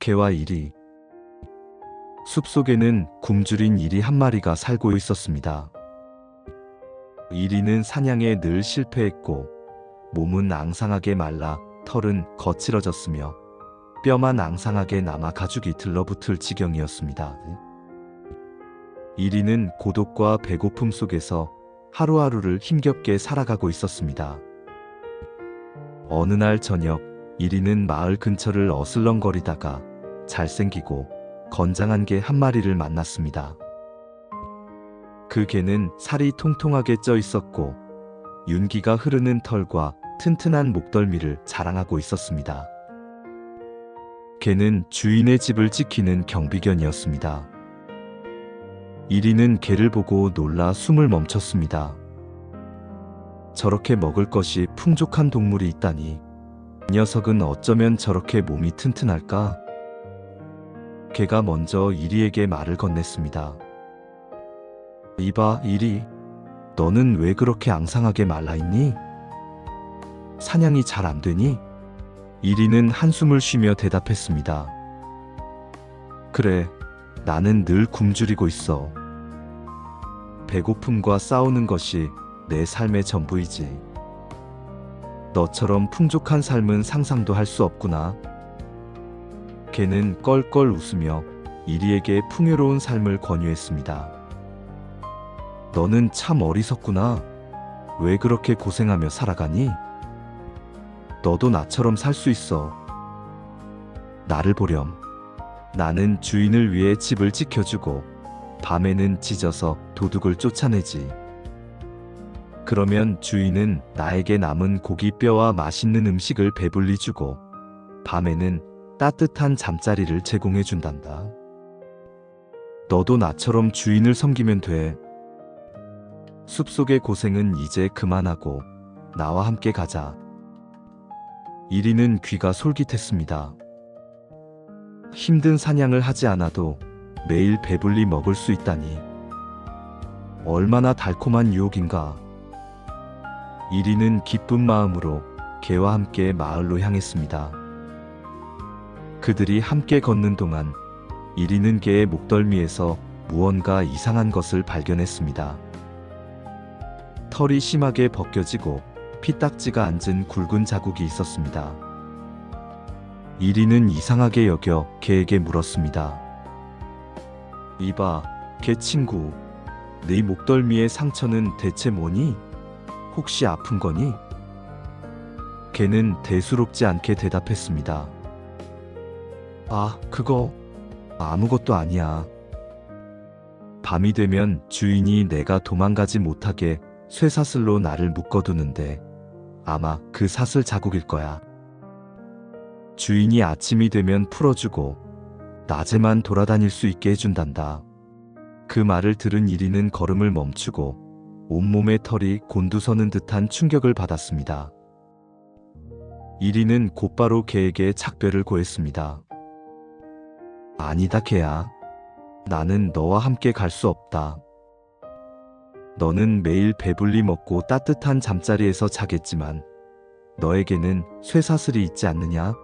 개와 이리. 숲속에는 굶주린 이리 한 마리가 살고 있었습니다. 이리는 사냥에 늘 실패했고 몸은 앙상하게 말라 털은 거칠어졌으며 뼈만 앙상하게 남아 가죽이 들러붙을 지경이었습니다. 이리는 고독과 배고픔 속에서 하루하루를 힘겹게 살아가고 있었습니다. 어느 날 저녁, 이리는 마을 근처를 어슬렁거리다가 잘생기고 건장한 개 한 마리를 만났습니다. 그 개는 살이 통통하게 쪄 있었고 윤기가 흐르는 털과 튼튼한 목덜미를 자랑하고 있었습니다. 개는 주인의 집을 지키는 경비견이었습니다. 이리는 개를 보고 놀라 숨을 멈췄습니다. 저렇게 먹을 것이 풍족한 동물이 있다니. 이 녀석은 어쩌면 저렇게 몸이 튼튼할까? 개가 먼저 이리에게 말을 건넸습니다. 이봐, 이리. 너는 왜 그렇게 앙상하게 말라있니? 사냥이 잘 안 되니? 이리는 한숨을 쉬며 대답했습니다. 그래, 나는 늘 굶주리고 있어. 배고픔과 싸우는 것이 내 삶의 전부이지. 너처럼 풍족한 삶은 상상도 할 수 없구나. 개는 껄껄 웃으며 이리에게 풍요로운 삶을 권유했습니다. 너는 참 어리석구나. 왜 그렇게 고생하며 살아가니? 너도 나처럼 살 수 있어. 나를 보렴. 나는 주인을 위해 집을 지켜주고 밤에는 짖어서 도둑을 쫓아내지. 그러면 주인은 나에게 남은 고기뼈와 맛있는 음식을 배불리 주고 밤에는 따뜻한 잠자리를 제공해 준단다. 너도 나처럼 주인을 섬기면 돼. 숲속의 고생은 이제 그만하고 나와 함께 가자. 이리는 귀가 솔깃했습니다. 힘든 사냥을 하지 않아도 매일 배불리 먹을 수 있다니. 얼마나 달콤한 유혹인가. 이리는 기쁜 마음으로 개와 함께 마을로 향했습니다. 그들이 함께 걷는 동안 이리는 개의 목덜미에서 무언가 이상한 것을 발견했습니다. 털이 심하게 벗겨지고 피딱지가 앉은 굵은 자국이 있었습니다. 이리는 이상하게 여겨 개에게 물었습니다. 이봐, 개 친구. 네 목덜미의 상처는 대체 뭐니? 혹시 아픈 거니? 개는 대수롭지 않게 대답했습니다. 아, 그거 아무것도 아니야. 밤이 되면 주인이 내가 도망가지 못하게 쇠사슬로 나를 묶어두는데 아마 그 사슬 자국일 거야. 주인이 아침이 되면 풀어주고 낮에만 돌아다닐 수 있게 해준단다. 그 말을 들은 이리는 걸음을 멈추고 온몸의 털이 곤두서는 듯한 충격을 받았습니다. 이리는 곧바로 개에게 작별을 고했습니다. 아니다, 개야. 나는 너와 함께 갈 수 없다. 너는 매일 배불리 먹고 따뜻한 잠자리에서 자겠지만 너에게는 쇠사슬이 있지 않느냐?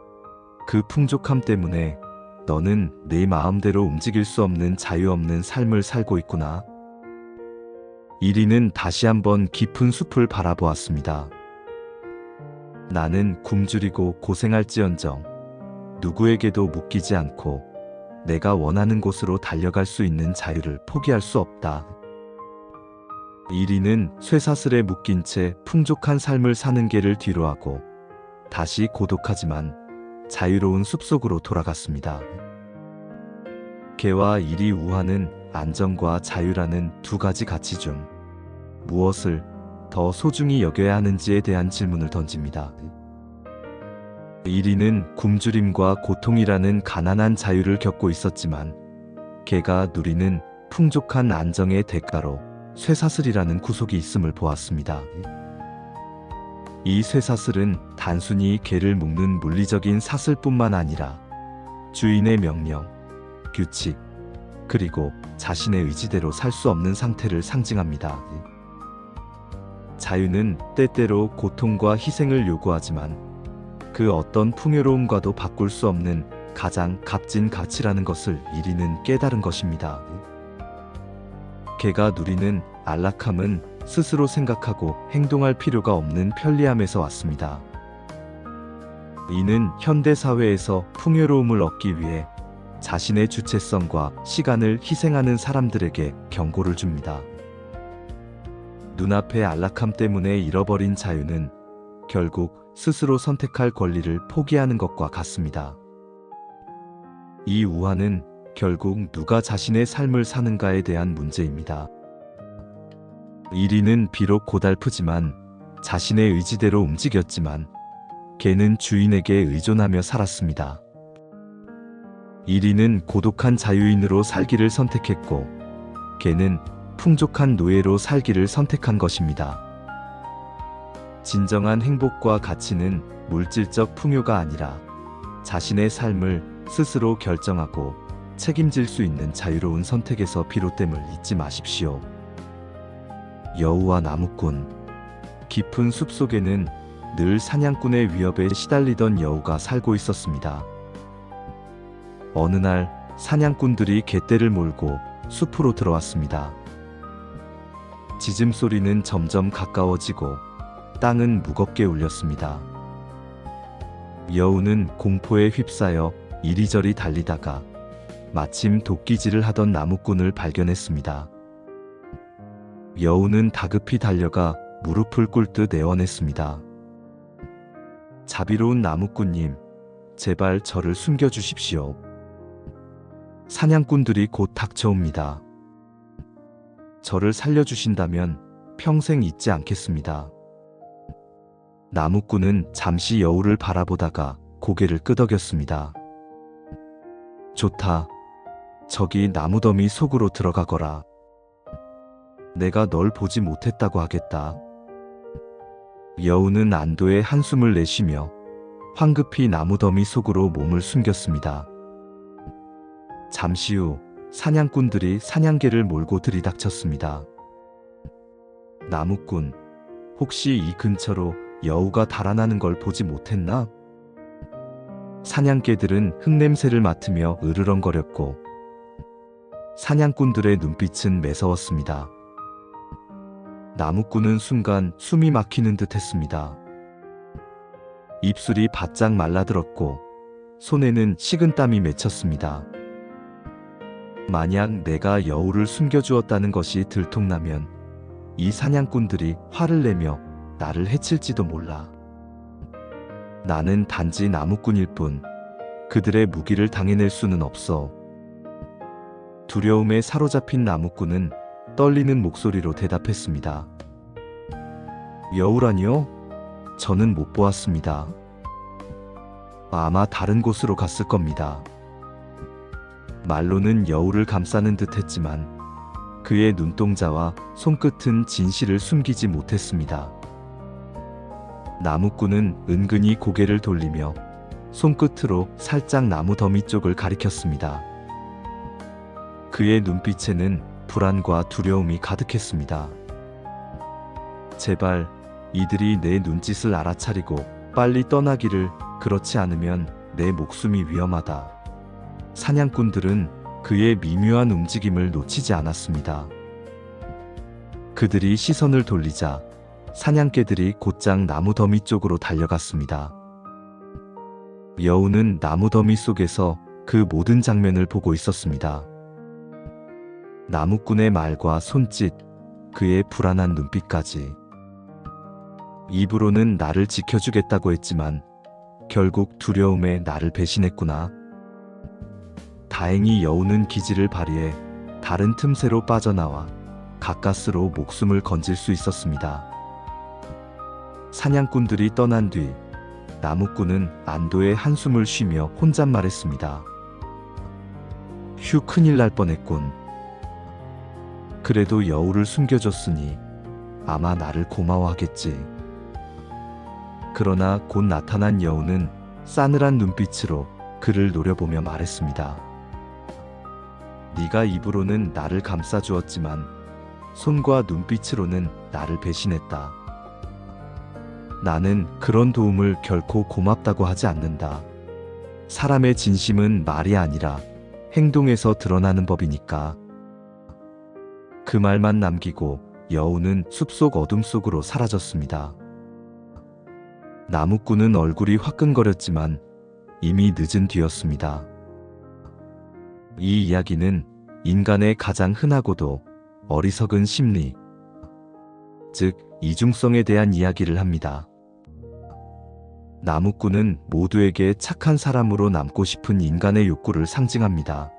그 풍족함 때문에 너는 내 마음대로 움직일 수 없는 자유 없는 삶을 살고 있구나. 이리는 다시 한번 깊은 숲을 바라보았습니다. 나는 굶주리고 고생할지언정 누구에게도 묶이지 않고 내가 원하는 곳으로 달려갈 수 있는 자유를 포기할 수 없다. 이리는 쇠사슬에 묶인 채 풍족한 삶을 사는 개를 뒤로하고 다시 고독하지만 자유로운 숲속으로 돌아갔습니다. 개와 이리 우화는 안정과 자유라는 두 가지 가치 중 무엇을 더 소중히 여겨야 하는지에 대한 질문을 던집니다. 이리는 굶주림과 고통이라는 가난한 자유를 겪고 있었지만 개가 누리는 풍족한 안정의 대가로 쇠사슬이라는 구속이 있음을 보았습니다. 이 쇠사슬은 단순히 개를 묶는 물리적인 사슬뿐만 아니라 주인의 명령, 규칙, 그리고 자신의 의지대로 살 수 없는 상태를 상징합니다. 자유는 때때로 고통과 희생을 요구하지만 그 어떤 풍요로움과도 바꿀 수 없는 가장 값진 가치라는 것을 이리는 깨달은 것입니다. 개가 누리는 안락함은 스스로 생각하고 행동할 필요가 없는 편리함에서 왔습니다. 이는 현대 사회에서 풍요로움을 얻기 위해 자신의 주체성과 시간을 희생하는 사람들에게 경고를 줍니다. 눈앞의 안락함 때문에 잃어버린 자유는 결국 스스로 선택할 권리를 포기하는 것과 같습니다. 이 우화는 결국 누가 자신의 삶을 사는가에 대한 문제입니다. 이리는 비록 고달프지만 자신의 의지대로 움직였지만 개는 주인에게 의존하며 살았습니다. 이리는 고독한 자유인으로 살기를 선택했고 개는 풍족한 노예로 살기를 선택한 것입니다. 진정한 행복과 가치는 물질적 풍요가 아니라 자신의 삶을 스스로 결정하고 책임질 수 있는 자유로운 선택에서 비롯됨을 잊지 마십시오. 여우와 나무꾼. 깊은 숲속에는 늘 사냥꾼의 위협에 시달리던 여우가 살고 있었습니다. 어느 날 사냥꾼들이 갯대를 몰고 숲으로 들어왔습니다. 짖음 소리는 점점 가까워지고 땅은 무겁게 울렸습니다. 여우는 공포에 휩싸여 이리저리 달리다가 마침 도끼질을 하던 나무꾼을 발견했습니다. 여우는 다급히 달려가 무릎을 꿇듯 애원했습니다. 자비로운 나무꾼님, 제발 저를 숨겨주십시오. 사냥꾼들이 곧 닥쳐옵니다. 저를 살려주신다면 평생 잊지 않겠습니다. 나무꾼은 잠시 여우를 바라보다가 고개를 끄덕였습니다. 좋다. 저기 나무더미 속으로 들어가거라. 내가 널 보지 못했다고 하겠다. 여우는 안도의 한숨을 내쉬며 황급히 나무더미 속으로 몸을 숨겼습니다. 잠시 후 사냥꾼들이 사냥개를 몰고 들이닥쳤습니다. 나무꾼, 혹시 이 근처로 여우가 달아나는 걸 보지 못했나? 사냥개들은 흙냄새를 맡으며 으르렁거렸고 사냥꾼들의 눈빛은 매서웠습니다. 나무꾼은 순간 숨이 막히는 듯 했습니다. 입술이 바짝 말라들었고 손에는 식은땀이 맺혔습니다. 만약 내가 여우를 숨겨주었다는 것이 들통나면 이 사냥꾼들이 화를 내며 나를 해칠지도 몰라. 나는 단지 나무꾼일 뿐 그들의 무기를 당해낼 수는 없어. 두려움에 사로잡힌 나무꾼은 떨리는 목소리로 대답했습니다. 여우라니요? 저는 못 보았습니다. 아마 다른 곳으로 갔을 겁니다. 말로는 여우를 감싸는 듯 했지만 그의 눈동자와 손끝은 진실을 숨기지 못했습니다. 나무꾼은 은근히 고개를 돌리며 손끝으로 살짝 나무 더미 쪽을 가리켰습니다. 그의 눈빛에는 불안과 두려움이 가득했습니다. 제발 이들이 내 눈짓을 알아차리고 빨리 떠나기를. 그렇지 않으면 내 목숨이 위험하다. 사냥꾼들은 그의 미묘한 움직임을 놓치지 않았습니다. 그들이 시선을 돌리자 사냥개들이 곧장 나무 더미 쪽으로 달려갔습니다. 여우는 나무 더미 속에서 그 모든 장면을 보고 있었습니다. 나무꾼의 말과 손짓, 그의 불안한 눈빛까지. 입으로는 나를 지켜주겠다고 했지만 결국 두려움에 나를 배신했구나. 다행히 여우는 기지를 발휘해 다른 틈새로 빠져나와 가까스로 목숨을 건질 수 있었습니다. 사냥꾼들이 떠난 뒤 나무꾼은 안도의 한숨을 쉬며 혼잣말했습니다. 휴, 큰일 날 뻔했군. 그래도 여우를 숨겨줬으니 아마 나를 고마워하겠지. 그러나 곧 나타난 여우는 싸늘한 눈빛으로 그를 노려보며 말했습니다. 네가 입으로는 나를 감싸주었지만 손과 눈빛으로는 나를 배신했다. 나는 그런 도움을 결코 고맙다고 하지 않는다. 사람의 진심은 말이 아니라 행동에서 드러나는 법이니까. 그 말만 남기고 여우는 숲속 어둠 속으로 사라졌습니다. 나무꾼은 얼굴이 화끈거렸지만 이미 늦은 뒤였습니다. 이 이야기는 인간의 가장 흔하고도 어리석은 심리, 즉 이중성에 대한 이야기를 합니다. 나무꾼은 모두에게 착한 사람으로 남고 싶은 인간의 욕구를 상징합니다.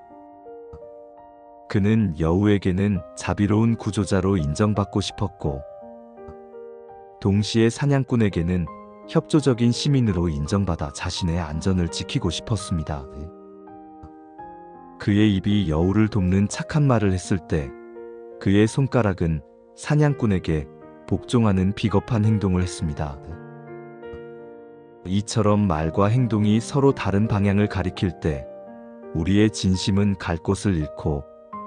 그는 여우에게는 자비로운 구조자로 인정받고 싶었고, 동시에 사냥꾼에게는 협조적인 시민으로 인정받아 자신의 안전을 지키고 싶었습니다. 그의 입이 여우를 돕는 착한 말을 했을 때 그의 손가락은 사냥꾼에게 복종하는 비겁한 행동을 했습니다. 이처럼 말과 행동이 서로 다른 방향을 가리킬 때 우리의 진심은 갈 곳을 잃고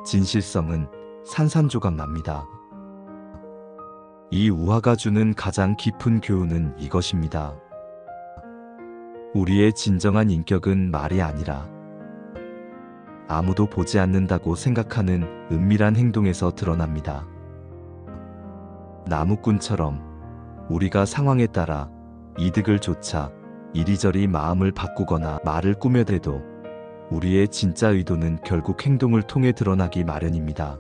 진실성은 산산조각 납니다. 이 우화가 주는 가장 깊은 교훈은 이것입니다. 우리의 진정한 인격은 말이 아니라 아무도 보지 않는다고 생각하는 은밀한 행동에서 드러납니다. 나무꾼처럼 우리가 상황에 따라 이득을 좇아 이리저리 마음을 바꾸거나 말을 꾸며대도 우리의 진짜 의도는 결국 행동을 통해 드러나기 마련입니다.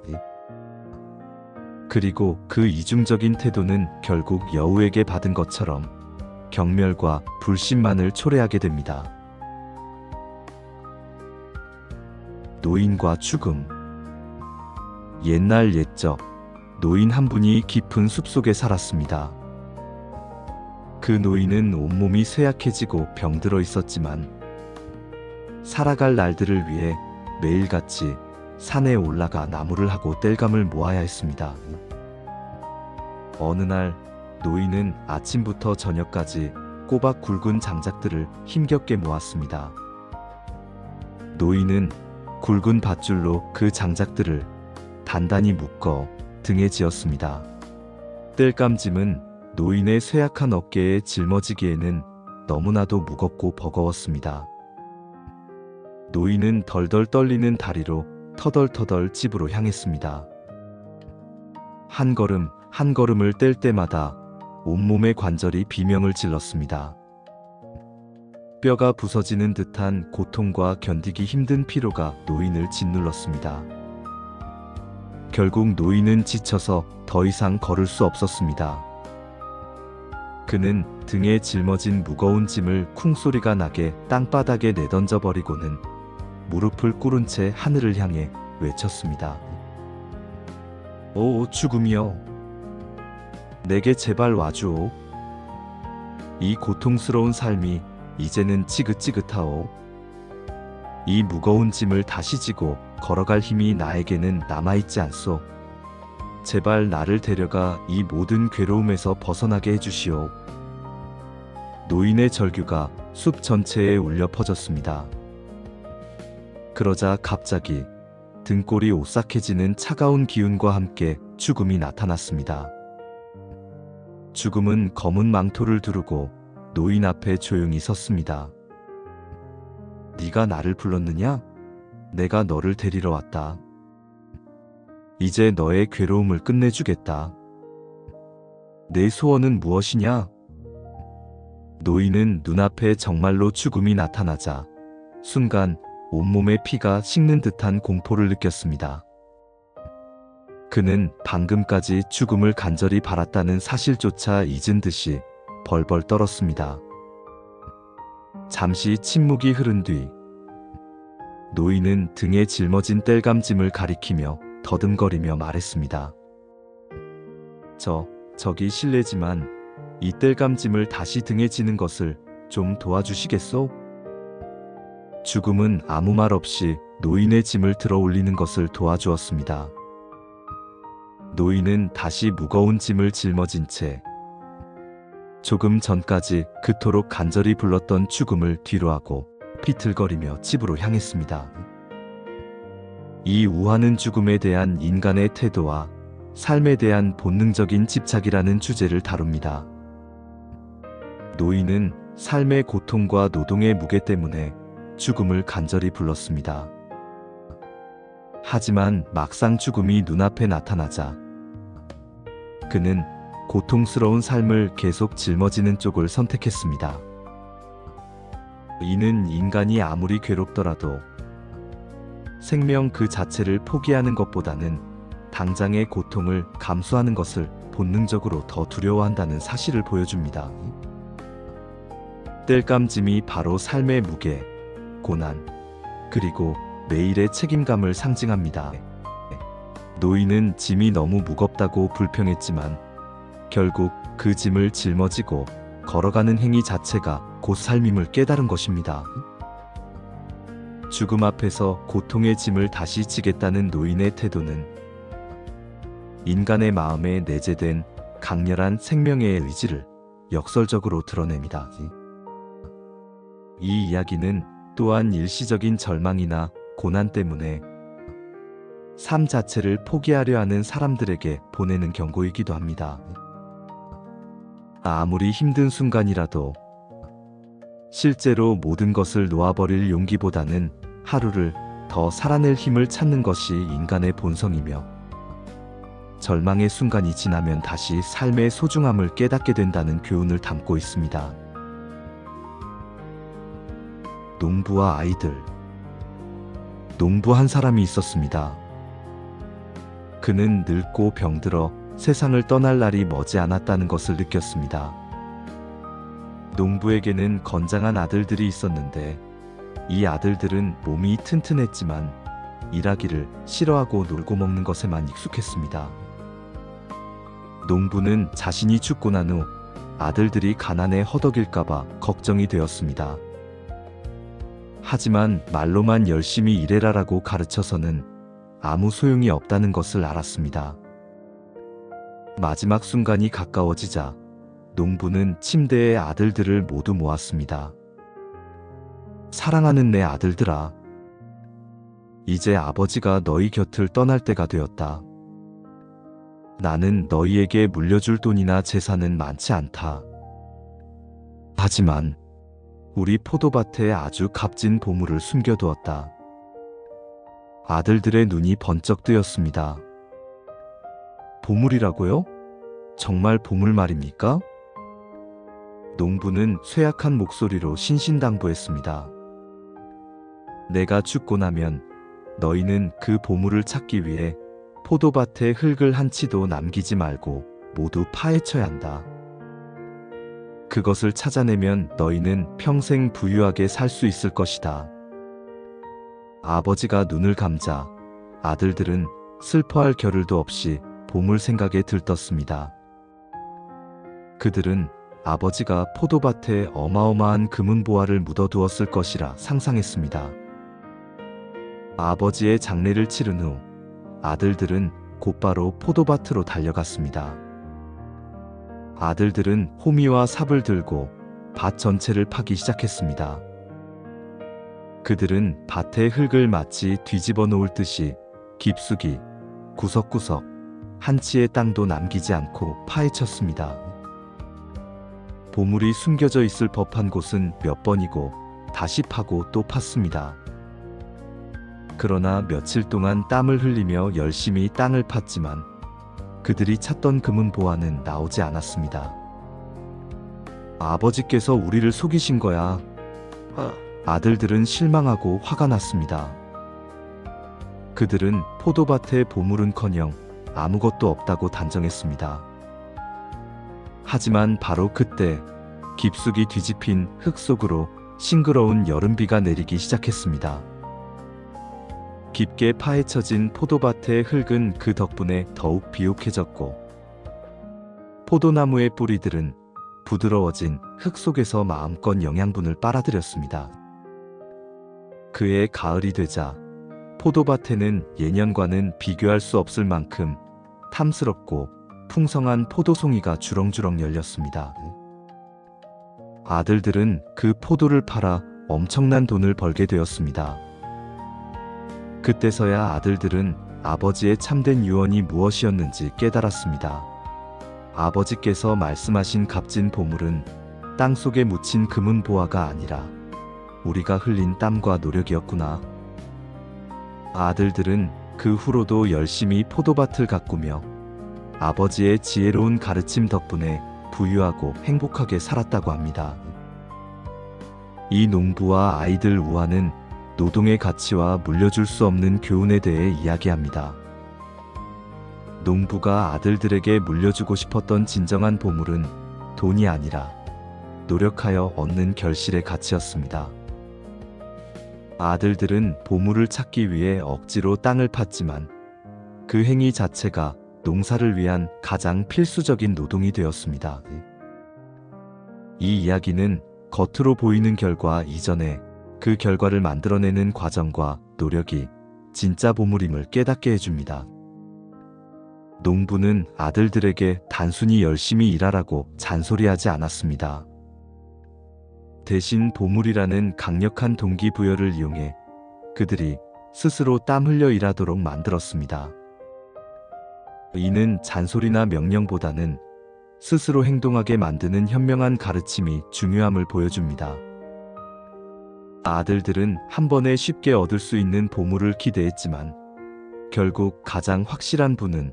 그리고 그 이중적인 태도는 결국 여우에게 받은 것처럼 경멸과 불신만을 초래하게 됩니다. 노인과 죽음. 옛날 옛적 노인 한 분이 깊은 숲속에 살았습니다. 그 노인은 온몸이 쇠약해지고 병들어 있었지만 살아갈 날들을 위해 매일같이 산에 올라가 나무를 하고 땔감을 모아야 했습니다. 어느 날 노인은 아침부터 저녁까지 꼬박 굵은 장작들을 힘겹게 모았습니다. 노인은 굵은 밧줄로 그 장작들을 단단히 묶어 등에 지었습니다. 땔감짐은 노인의 쇠약한 어깨에 짊어지기에는 너무나도 무겁고 버거웠습니다. 노인은 덜덜 떨리는 다리로 터덜터덜 집으로 향했습니다. 한 걸음 한 걸음을 뗄 때마다 온몸의 관절이 비명을 질렀습니다. 뼈가 부서지는 듯한 고통과 견디기 힘든 피로가 노인을 짓눌렀습니다. 결국 노인은 지쳐서 더 이상 걸을 수 없었습니다. 그는 등에 짊어진 무거운 짐을 쿵소리가 나게 땅바닥에 내던져 버리고는 무릎을 꿇은 채 하늘을 향해 외쳤습니다. 오 죽음이여, 내게 제발 와주오. 이 고통스러운 삶이 이제는 지긋지긋하오. 이 무거운 짐을 다시 지고 걸어갈 힘이 나에게는 남아있지 않소. 제발 나를 데려가 이 모든 괴로움에서 벗어나게 해주시오. 노인의 절규가 숲 전체에 울려 퍼졌습니다. 그러자 갑자기 등골이 오싹해지는 차가운 기운과 함께 죽음이 나타났습니다. 죽음은 검은 망토를 두르고 노인 앞에 조용히 섰습니다. 네가 나를 불렀느냐? 내가 너를 데리러 왔다. 이제 너의 괴로움을 끝내주겠다. 내 소원은 무엇이냐? 노인은 눈앞에 정말로 죽음이 나타나자 순간 온몸에 피가 식는 듯한 공포를 느꼈습니다. 그는 방금까지 죽음을 간절히 바랐다는 사실조차 잊은 듯이 벌벌 떨었습니다. 잠시 침묵이 흐른 뒤 노인은 등에 짊어진 땔감짐을 가리키며 더듬거리며 말했습니다. 저기 실례지만 이 땔감짐을 다시 등에 지는 것을 좀 도와주시겠소? 죽음은 아무 말 없이 노인의 짐을 들어 올리는 것을 도와주었습니다. 노인은 다시 무거운 짐을 짊어진 채 조금 전까지 그토록 간절히 불렀던 죽음을 뒤로하고 비틀거리며 집으로 향했습니다. 이 우화는 죽음에 대한 인간의 태도와 삶에 대한 본능적인 집착이라는 주제를 다룹니다. 노인은 삶의 고통과 노동의 무게 때문에 죽음을 간절히 불렀습니다. 하지만 막상 죽음이 눈앞에 나타나자 그는 고통스러운 삶을 계속 짊어지는 쪽을 선택했습니다. 이는 인간이 아무리 괴롭더라도 생명 그 자체를 포기하는 것보다는 당장의 고통을 감수하는 것을 본능적으로 더 두려워한다는 사실을 보여줍니다. 땔감짐이 바로 삶의 무게, 고난, 그리고 매일의 책임감을 상징합니다. 노인은 짐이 너무 무겁다고 불평했지만 결국 그 짐을 짊어지고 걸어가는 행위 자체가 곧 삶임을 깨달은 것입니다. 죽음 앞에서 고통의 짐을 다시 지겠다는 노인의 태도는 인간의 마음에 내재된 강렬한 생명의 의지를 역설적으로 드러냅니다. 이 이야기는 또한 일시적인 절망이나 고난 때문에 삶 자체를 포기하려 하는 사람들에게 보내는 경고이기도 합니다. 아무리 힘든 순간이라도 실제로 모든 것을 놓아버릴 용기보다는 하루를 더 살아낼 힘을 찾는 것이 인간의 본성이며 절망의 순간이 지나면 다시 삶의 소중함을 깨닫게 된다는 교훈을 담고 있습니다. 농부와 아이들. 농부 한 사람이 있었습니다. 그는 늙고 병들어 세상을 떠날 날이 머지않았다는 것을 느꼈습니다. 농부에게는 건장한 아들들이 있었는데 이 아들들은 몸이 튼튼했지만 일하기를 싫어하고 놀고 먹는 것에만 익숙했습니다. 농부는 자신이 죽고 난 후 아들들이 가난에 허덕일까봐 걱정이 되었습니다. 하지만 말로만 열심히 일해라라고 가르쳐서는 아무 소용이 없다는 것을 알았습니다. 마지막 순간이 가까워지자 농부는 침대에 아들들을 모두 모았습니다. 사랑하는 내 아들들아, 이제 아버지가 너희 곁을 떠날 때가 되었다. 나는 너희에게 물려줄 돈이나 재산은 많지 않다. 하지만 우리 포도밭에 아주 값진 보물을 숨겨두었다. 아들들의 눈이 번쩍 뜨였습니다. 보물이라고요? 정말 보물 말입니까? 농부는 쇠약한 목소리로 신신당부했습니다. 내가 죽고 나면 너희는 그 보물을 찾기 위해 포도밭에 흙을 한 치도 남기지 말고 모두 파헤쳐야 한다. 그것을 찾아내면 너희는 평생 부유하게 살 수 있을 것이다. 아버지가 눈을 감자 아들들은 슬퍼할 겨를도 없이 보물 생각에 들떴습니다. 그들은 아버지가 포도밭에 어마어마한 금은 보화를 묻어두었을 것이라 상상했습니다. 아버지의 장례를 치른 후 아들들은 곧바로 포도밭으로 달려갔습니다. 아들들은 호미와 삽을 들고 밭 전체를 파기 시작했습니다. 그들은 밭의 흙을 마치 뒤집어 놓을 듯이 깊숙이 구석구석 한 치의 땅도 남기지 않고 파헤쳤습니다. 보물이 숨겨져 있을 법한 곳은 몇 번이고 다시 파고 또 팠습니다. 그러나 며칠 동안 땀을 흘리며 열심히 땅을 팠지만 그들이 찾던 금은 보화는 나오지 않았습니다. 아버지께서 우리를 속이신 거야. 아들들은 실망하고 화가 났습니다. 그들은 포도밭의 보물은커녕 아무것도 없다고 단정했습니다. 하지만 바로 그때 깊숙이 뒤집힌 흙 속으로 싱그러운 여름비가 내리기 시작했습니다. 깊게 파헤쳐진 포도밭의 흙은 그 덕분에 더욱 비옥해졌고 포도나무의 뿌리들은 부드러워진 흙 속에서 마음껏 영양분을 빨아들였습니다. 그해 가을이 되자 포도밭에는 예년과는 비교할 수 없을 만큼 탐스럽고 풍성한 포도송이가 주렁주렁 열렸습니다. 아들들은 그 포도를 팔아 엄청난 돈을 벌게 되었습니다. 그때서야 아들들은 아버지의 참된 유언이 무엇이었는지 깨달았습니다. 아버지께서 말씀하신 값진 보물은 땅속에 묻힌 금은 보화가 아니라 우리가 흘린 땀과 노력이었구나. 아들들은 그 후로도 열심히 포도밭을 가꾸며 아버지의 지혜로운 가르침 덕분에 부유하고 행복하게 살았다고 합니다. 이 농부와 아이들 우화는 노동의 가치와 물려줄 수 없는 교훈에 대해 이야기합니다. 농부가 아들들에게 물려주고 싶었던 진정한 보물은 돈이 아니라 노력하여 얻는 결실의 가치였습니다. 아들들은 보물을 찾기 위해 억지로 땅을 팠지만 그 행위 자체가 농사를 위한 가장 필수적인 노동이 되었습니다. 이 이야기는 겉으로 보이는 결과 이전에 그 결과를 만들어내는 과정과 노력이 진짜 보물임을 깨닫게 해줍니다. 농부는 아들들에게 단순히 열심히 일하라고 잔소리하지 않았습니다. 대신 보물이라는 강력한 동기부여를 이용해 그들이 스스로 땀 흘려 일하도록 만들었습니다. 이는 잔소리나 명령보다는 스스로 행동하게 만드는 현명한 가르침이 중요함을 보여줍니다. 아들들은 한 번에 쉽게 얻을 수 있는 보물을 기대했지만 결국 가장 확실한 부는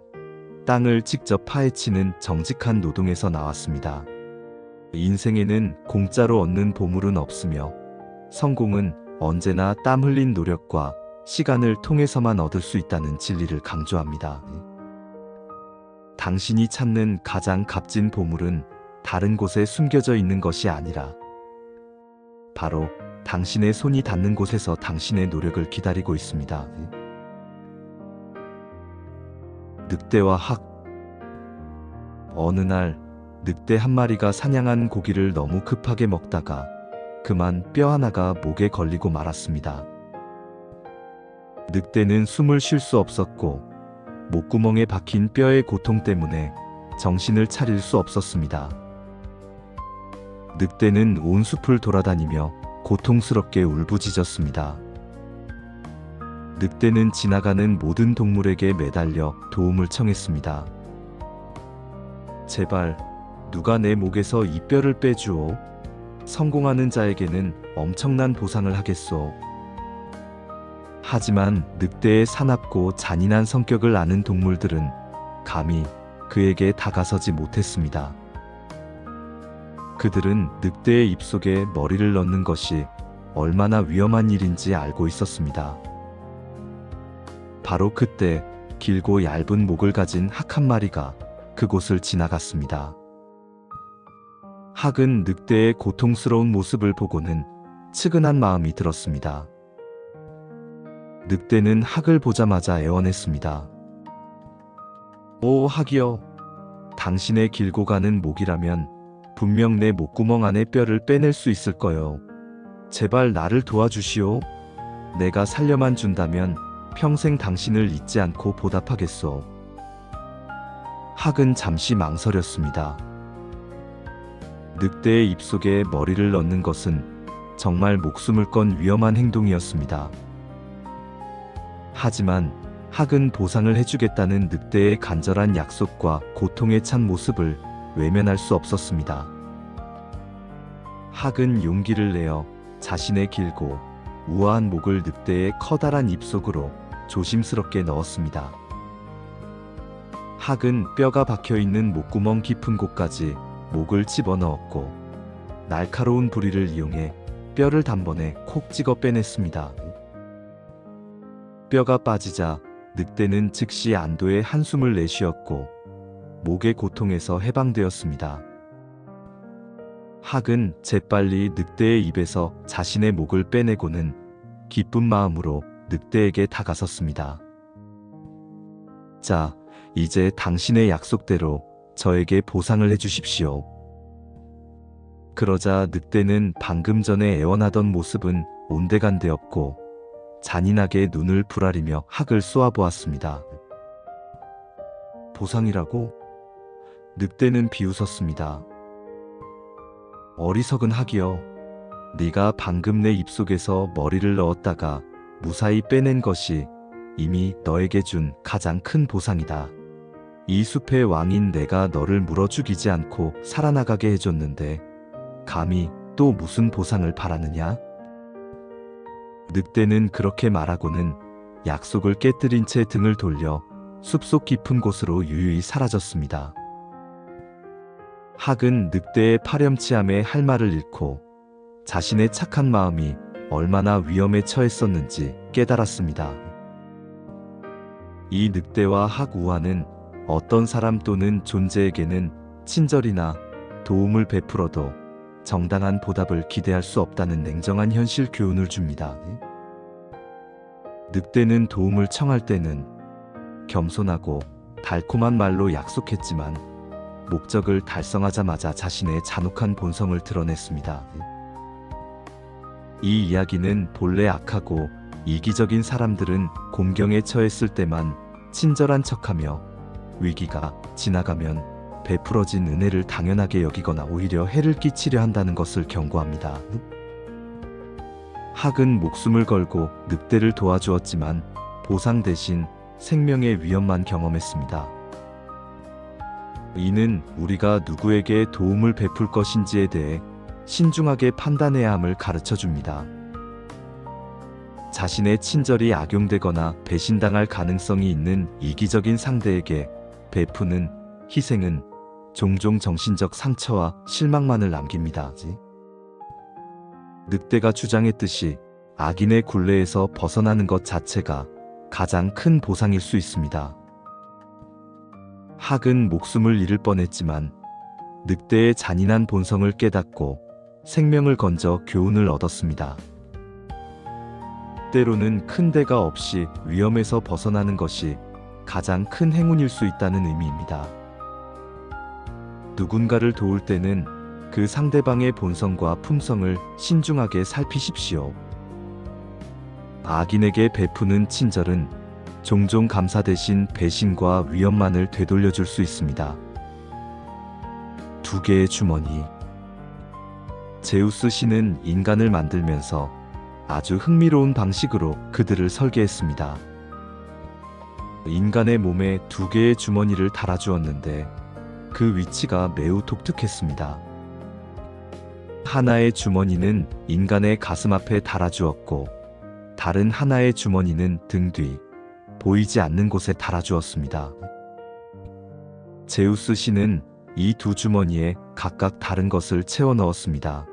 땅을 직접 파헤치는 정직한 노동에서 나왔습니다. 인생에는 공짜로 얻는 보물은 없으며 성공은 언제나 땀 흘린 노력과 시간을 통해서만 얻을 수 있다는 진리를 강조합니다. 당신이 찾는 가장 값진 보물은 다른 곳에 숨겨져 있는 것이 아니라 바로 당신의 손이 닿는 곳에서 당신의 노력을 기다리고 있습니다. 늑대와 학. 어느 날 늑대 한 마리가 사냥한 고기를 너무 급하게 먹다가 그만 뼈 하나가 목에 걸리고 말았습니다. 늑대는 숨을 쉴 수 없었고 목구멍에 박힌 뼈의 고통 때문에 정신을 차릴 수 없었습니다. 늑대는 온 숲을 돌아다니며 고통스럽게 울부짖었습니다. 늑대는 지나가는 모든 동물에게 매달려 도움을 청했습니다. 제발 누가 내 목에서 이 뼈를 빼주오. 성공하는 자에게는 엄청난 보상을 하겠소. 하지만 늑대의 사납고 잔인한 성격을 아는 동물들은 감히 그에게 다가서지 못했습니다. 그들은 늑대의 입속에 머리를 넣는 것이 얼마나 위험한 일인지 알고 있었습니다. 바로 그때 길고 얇은 목을 가진 학 한 마리가 그곳을 지나갔습니다. 학은 늑대의 고통스러운 모습을 보고는 측은한 마음이 들었습니다. 늑대는 학을 보자마자 애원했습니다. 오 학이여, 당신의 길고 가는 목이라면 분명 내 목구멍 안에 뼈를 빼낼 수 있을 거요. 제발 나를 도와주시오. 내가 살려만 준다면 평생 당신을 잊지 않고 보답하겠소. 학은 잠시 망설였습니다. 늑대의 입속에 머리를 넣는 것은 정말 목숨을 건 위험한 행동이었습니다. 하지만 학은 보상을 해주겠다는 늑대의 간절한 약속과 고통에 찬 모습을 외면할 수 없었습니다. 학은 용기를 내어 자신의 길고 우아한 목을 늑대의 커다란 입속으로 조심스럽게 넣었습니다. 학은 뼈가 박혀있는 목구멍 깊은 곳까지 목을 집어넣었고 날카로운 부리를 이용해 뼈를 단번에 콕 찍어 빼냈습니다. 뼈가 빠지자 늑대는 즉시 안도의 한숨을 내쉬었고 목의 고통에서 해방되었습니다. 학은 재빨리 늑대의 입에서 자신의 목을 빼내고는 기쁜 마음으로 늑대에게 다가섰습니다. 자, 이제 당신의 약속대로 저에게 보상을 해주십시오. 그러자 늑대는 방금 전에 애원하던 모습은 온데간데없고 잔인하게 눈을 부라리며 학을 쏘아보았습니다. 보상이라고? 늑대는 비웃었습니다. 어리석은 학이여, 네가 방금 내 입속에서 머리를 넣었다가 무사히 빼낸 것이 이미 너에게 준 가장 큰 보상이다. 이 숲의 왕인 내가 너를 물어 죽이지 않고 살아나가게 해줬는데 감히 또 무슨 보상을 바라느냐? 늑대는 그렇게 말하고는 약속을 깨뜨린 채 등을 돌려 숲속 깊은 곳으로 유유히 사라졌습니다. 학은 늑대의 파렴치함에 할 말을 잃고 자신의 착한 마음이 얼마나 위험에 처했었는지 깨달았습니다. 이 늑대와 학 우화는 어떤 사람 또는 존재에게는 친절이나 도움을 베풀어도 정당한 보답을 기대할 수 없다는 냉정한 현실 교훈을 줍니다. 늑대는 도움을 청할 때는 겸손하고 달콤한 말로 약속했지만 목적을 달성하자마자 자신의 잔혹한 본성을 드러냈습니다. 이 이야기는 본래 악하고 이기적인 사람들은 곤경에 처했을 때만 친절한 척하며 위기가 지나가면 베풀어진 은혜를 당연하게 여기거나 오히려 해를 끼치려 한다는 것을 경고합니다. 학은 목숨을 걸고 늑대를 도와주었지만 보상 대신 생명의 위험만 경험했습니다. 이는 우리가 누구에게 도움을 베풀 것인지에 대해 신중하게 판단해야 함을 가르쳐 줍니다. 자신의 친절이 악용되거나 배신당할 가능성이 있는 이기적인 상대에게 베푸는 희생은 종종 정신적 상처와 실망만을 남깁니다. 늑대가 주장했듯이 악인의 굴레에서 벗어나는 것 자체가 가장 큰 보상일 수 있습니다. 학은 목숨을 잃을 뻔했지만 늑대의 잔인한 본성을 깨닫고 생명을 건져 교훈을 얻었습니다. 때로는 큰 대가 없이 위험에서 벗어나는 것이 가장 큰 행운일 수 있다는 의미입니다. 누군가를 도울 때는 그 상대방의 본성과 품성을 신중하게 살피십시오. 악인에게 베푸는 친절은 종종 감사 대신 배신과 위험만을 되돌려줄 수 있습니다. 두 개의 주머니. 제우스 신은 인간을 만들면서 아주 흥미로운 방식으로 그들을 설계했습니다. 인간의 몸에 두 개의 주머니를 달아주었는데 그 위치가 매우 독특했습니다. 하나의 주머니는 인간의 가슴 앞에 달아주었고 다른 하나의 주머니는 등 뒤, 보이지 않는 곳에 달아주었습니다. 제우스 신은 이 두 주머니에 각각 다른 것을 채워 넣었습니다.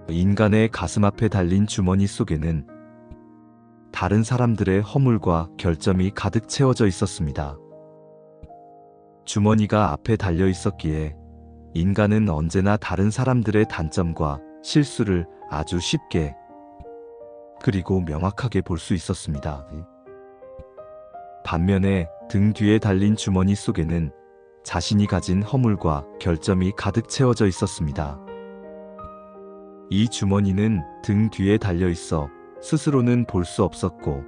인간의 가슴 앞에 달린 주머니 속에는 다른 사람들의 허물과 결점이 가득 채워져 있었습니다. 주머니가 앞에 달려 있었기에 인간은 언제나 다른 사람들의 단점과 실수를 아주 쉽게 그리고 명확하게 볼 수 있었습니다. 반면에 등 뒤에 달린 주머니 속에는 자신이 가진 허물과 결점이 가득 채워져 있었습니다. 이 주머니는 등 뒤에 달려 있어 스스로는 볼 수 없었고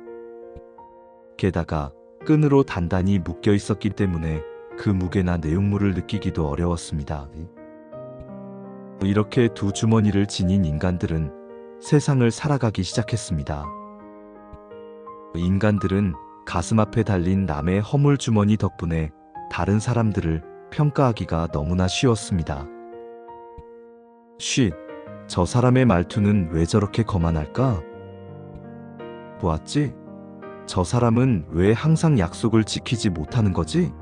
게다가 끈으로 단단히 묶여 있었기 때문에 그 무게나 내용물을 느끼기도 어려웠습니다. 이렇게 두 주머니를 지닌 인간들은 세상을 살아가기 시작했습니다. 인간들은 가슴 앞에 달린 남의 허물 주머니 덕분에 다른 사람들을 평가하기가 너무나 쉬웠습니다. 쉿, 저 사람의 말투는 왜 저렇게 거만할까? 보았지? 저 사람은 왜 항상 약속을 지키지 못하는 거지?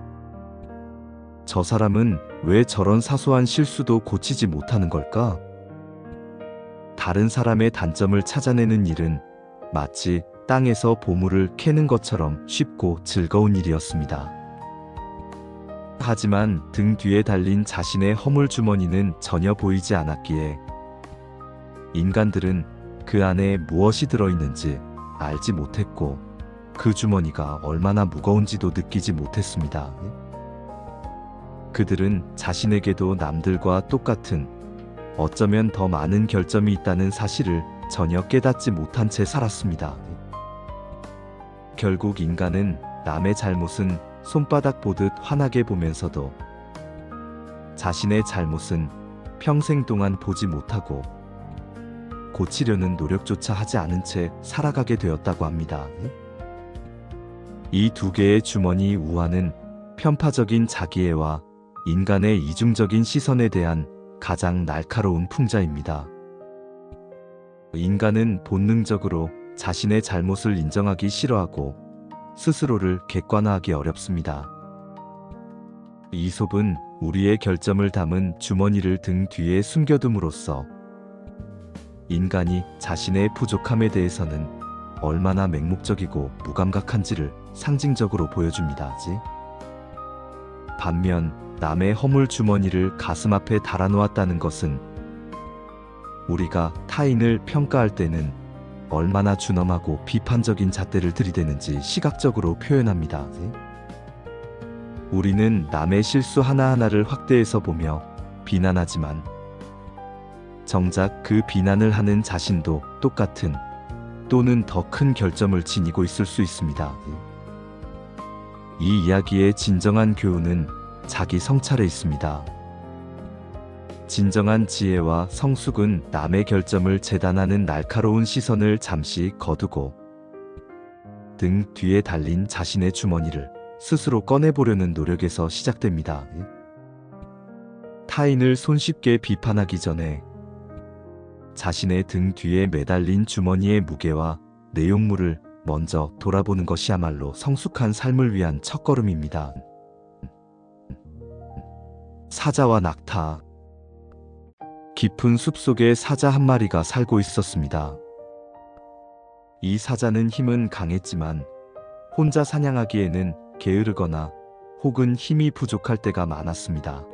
저 사람은 왜 저런 사소한 실수도 고치지 못하는 걸까? 다른 사람의 단점을 찾아내는 일은 마치 땅에서 보물을 캐는 것처럼 쉽고 즐거운 일이었습니다. 하지만 등 뒤에 달린 자신의 허물 주머니는 전혀 보이지 않았기에 인간들은 그 안에 무엇이 들어있는지 알지 못했고 그 주머니가 얼마나 무거운지도 느끼지 못했습니다. 그들은 자신에게도 남들과 똑같은 어쩌면 더 많은 결점이 있다는 사실을 전혀 깨닫지 못한 채 살았습니다. 결국 인간은 남의 잘못은 손바닥 보듯 환하게 보면서도 자신의 잘못은 평생 동안 보지 못하고 고치려는 노력조차 하지 않은 채 살아가게 되었다고 합니다. 이 두 개의 주머니 우화는 편파적인 자기애와 인간의 이중적인 시선에 대한 가장 날카로운 풍자입니다. 인간은 본능적으로 자신의 잘못을 인정하기 싫어하고 스스로를 객관화하기 어렵습니다. 이솝은 우리의 결점을 담은 주머니를 등 뒤에 숨겨둠으로써 인간이 자신의 부족함에 대해서는 얼마나 맹목적이고 무감각한지를 상징적으로 보여줍니다. 반면 남의 허물 주머니를 가슴 앞에 달아놓았다는 것은 우리가 타인을 평가할 때는 얼마나 준엄하고 비판적인 잣대를 들이대는지 시각적으로 표현합니다. 우리는 남의 실수 하나하나를 확대해서 보며 비난하지만 정작 그 비난을 하는 자신도 똑같은 또는 더 큰 결점을 지니고 있을 수 있습니다. 이 이야기의 진정한 교훈은 자기 성찰에 있습니다. 진정한 지혜와 성숙은 남의 결점을 재단하는 날카로운 시선을 잠시 거두고 등 뒤에 달린 자신의 주머니를 스스로 꺼내보려는 노력에서 시작됩니다. 타인을 손쉽게 비판하기 전에 자신의 등 뒤에 매달린 주머니의 무게와 내용물을 먼저 돌아보는 것이야말로 성숙한 삶을 위한 첫걸음입니다. 사자와 낙타. 깊은 숲속에 사자 한 마리가 살고 있었습니다. 이 사자는 힘은 강했지만 혼자 사냥하기에는 게으르거나 혹은 힘이 부족할 때가 많았습니다.